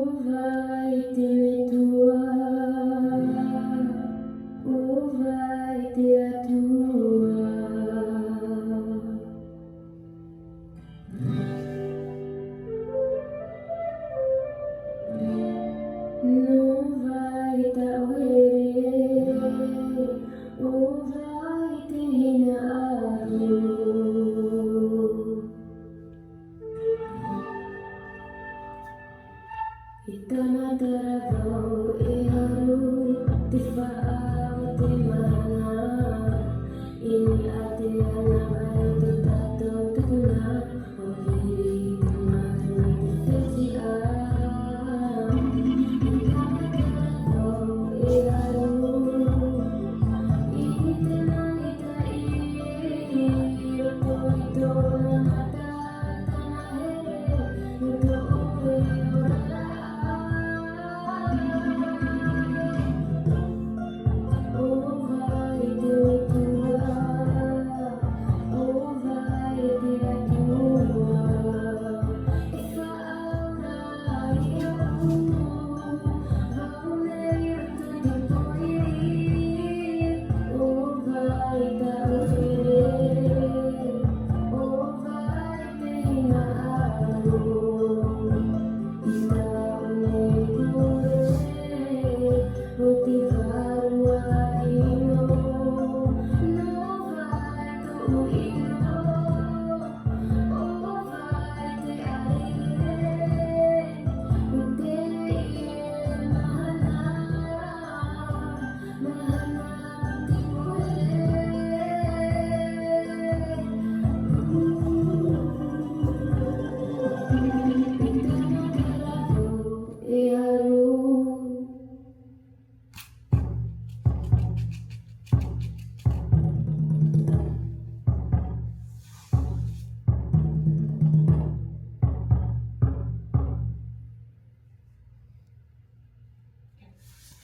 vai te tua, vai te tua. No vai te oere, vai te hinaaru. Itana taravau e haru, te whaau te mana, ini ate ana mai te